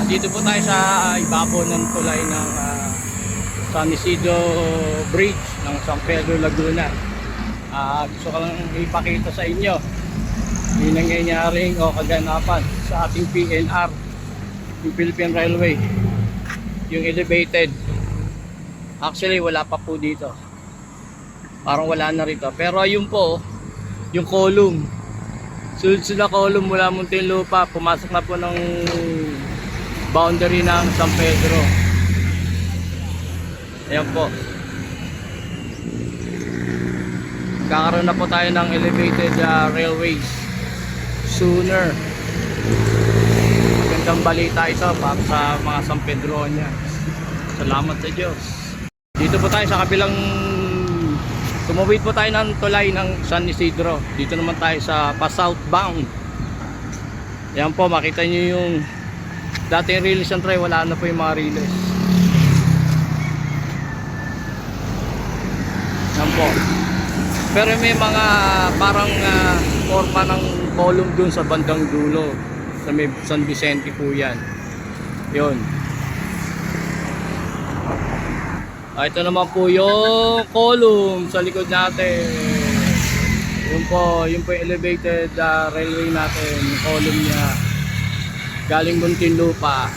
Dito po tayo sa ibabaw ng tulay ng San Isidro Bridge ng San Pedro, Laguna. Gusto ko lang ipakita sa inyo yung nangyayaring o kaganapan sa ating PNR, yung Philippine Railway, yung elevated. Actually wala pa po dito, parang wala na rito, pero yun po yung column, sunod na column mula Muntinlupa, pumasok na po ng boundary ng San Pedro. Ayan po, kakaroon na po tayo ng elevated railways sooner. Magandang balita ito para sa mga San Pedronians. Salamat sa Diyos. Dito po tayo sa kabilang, tumawid po tayo ng tulay ng San Isidro. Dito naman tayo sa pa-southbound. Ayan po, makita nyo yung dating release ng tray, wala na po yung mga release. Ayan po. Pero may mga parang forma ng column dun sa bandang dulo, sa may San Vicente po yan. Yun. Ito naman po yung column sa likod natin. Yun po yung elevated railway natin, yung column niya galing Muntinlupa.